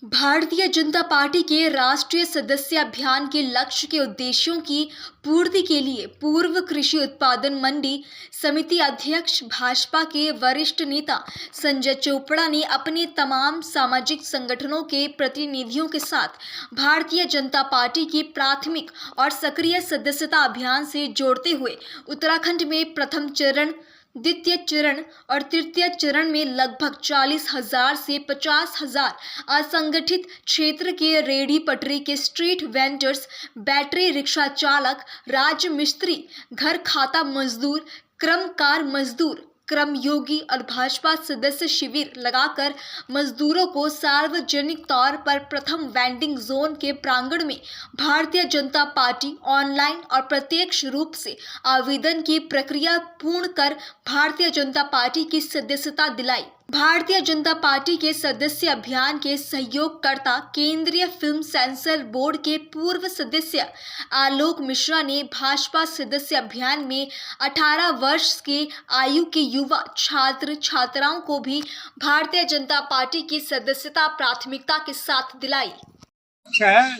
Bharatiya Janata party के राष्ट्रीय सदस्य अभियान के लक्ष्य के उद्देश्यों की पूर्ति के लिए पूर्व कृषि उत्पादन मंडी समिति अध्यक्ष भाजपा के वरिष्ठ नेता संजय चोपड़ा ने अपने तमाम सामाजिक संगठनों के प्रतिनिधियों के साथ भारतीय जनता पार्टी की प्राथमिक और सक्रिय सदस्यता अभियान से जोड़ते हुए उत्तराखंड में प्रथम चरण, द्वितीय चरण और तृतीय चरण में लगभग 40,000 से 50,000 असंगठित क्षेत्र के रेहड़ी पटरी के स्ट्रीट वेंडर्स, बैटरी रिक्शा चालक, राज मिस्त्री, घर खाता मजदूर, क्रमकार मजदूर, क्रमयोगी और भाजपा सदस्य शिविर लगाकर मजदूरों को सार्वजनिक तौर पर प्रथम वेंडिंग जोन के प्रांगण में भारतीय जनता पार्टी ऑनलाइन और प्रत्यक्ष रूप से आवेदन की प्रक्रिया पूर्ण कर भारतीय जनता पार्टी की सदस्यता दिलाई। भारतीय जनता पार्टी के सदस्य अभियान के सहयोगकर्ता केंद्रीय फिल्म सेंसर बोर्ड के पूर्व सदस्य आलोक मिश्रा ने भाजपा सदस्य अभियान में 18 वर्ष के आयु के युवा छात्र छात्राओं को भी भारतीय जनता पार्टी की सदस्यता प्राथमिकता के साथ दिलाई।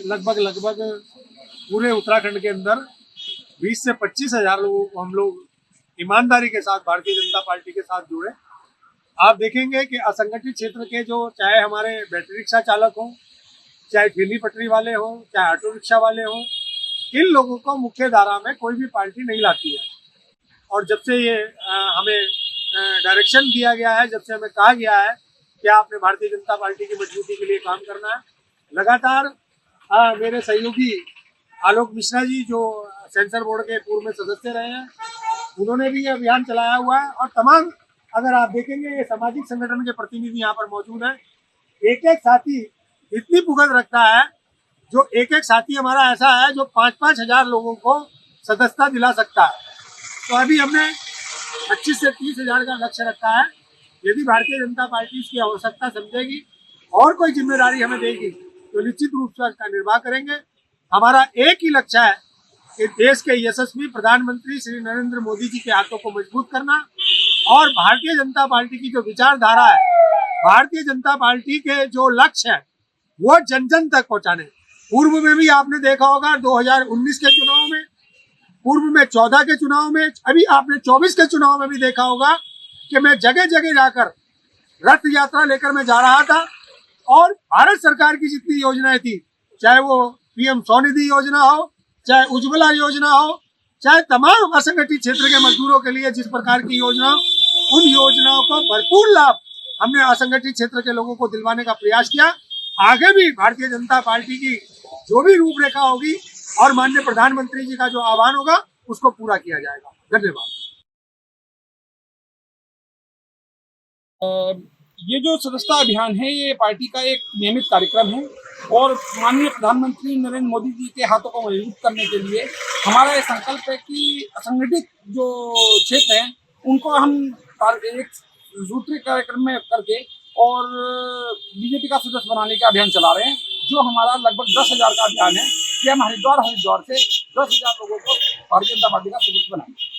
लगभग पूरे उत्तराखंड के अंदर 20 से 25,000 लोगों को हम लोग ईमानदारी के साथ भारतीय जनता पार्टी के साथ जुड़े। आप देखेंगे कि असंगठित क्षेत्र के जो चाहे हमारे बैटरी रिक्शा चालक हों, चाहे ठेली पटरी वाले हों, चाहे ऑटो रिक्शा वाले हों, इन लोगों को मुख्य धारा में कोई भी पार्टी नहीं लाती है। और जब से ये हमें डायरेक्शन दिया गया है, जब से हमें कहा गया है कि आपने भारतीय जनता पार्टी की मजबूती के लिए काम करना है, लगातार मेरे सहयोगी आलोक मिश्रा जी जो सेंसर बोर्ड के पूर्व में सदस्य रहे हैं, उन्होंने भी ये अभियान चलाया हुआ है। और तमाम अगर आप देखेंगे ये सामाजिक संगठन के प्रतिनिधि यहाँ पर मौजूद हैं। एक एक साथी इतनी भुगत रखता है, जो एक एक साथी हमारा ऐसा है जो 5-5 हजार लोगों को सदस्यता दिला सकता है। तो अभी हमने 25 से 30,000 का लक्ष्य रखा है। यदि भारतीय जनता पार्टी इसकी आवश्यकता समझेगी और कोई जिम्मेदारी हमें देगी तो निश्चित रूप से इसका निर्वाह करेंगे। हमारा एक ही लक्ष्य है कि देश के यशस्वी प्रधानमंत्री श्री नरेंद्र मोदी जी के हाथों को मजबूत करना और भारतीय जनता पार्टी की जो विचारधारा है, भारतीय जनता पार्टी के जो लक्ष्य है, वो जन जन तक पहुंचाने। पूर्व में भी आपने देखा होगा 2019 के चुनाव में, पूर्व में 14 के चुनाव में, अभी आपने 24 के चुनाव में भी देखा होगा कि मैं जगह जगह जाकर रथ यात्रा लेकर मैं जा रहा था और भारत सरकार की जितनी योजनाएं थी, चाहे वो पीएम स्वनिधि योजना हो, चाहे उज्ज्वला योजना हो, चाहे तमाम असंगठित क्षेत्र के मजदूरों के लिए जिस प्रकार की योजना, उन योजनाओं को भरपूर लाभ हमने असंगठित क्षेत्र के लोगों को दिलवाने का प्रयास किया। आगे भी भारतीय जनता पार्टी की जो भी रूपरेखा होगी और माननीय प्रधानमंत्री जी का जो आह्वान होगा उसको पूरा किया जाएगा। धन्यवाद। ये जो सदस्यता अभियान है, ये पार्टी का एक नियमित कार्यक्रम है और माननीय प्रधानमंत्री नरेंद्र मोदी जी के हाथों को मजबूत करने के लिए हमारा ये संकल्प है कि असंगठित जो क्षेत्र हैं उनको हम एक सूत्री कार्यक्रम में करके और बीजेपी का सदस्य बनाने का अभियान चला रहे हैं, जो हमारा लगभग 10,000 का अभियान है कि हम हरिद्वार से 10,000 लोगों को भारतीय जनता पार्टी का सदस्य बनाएंगे।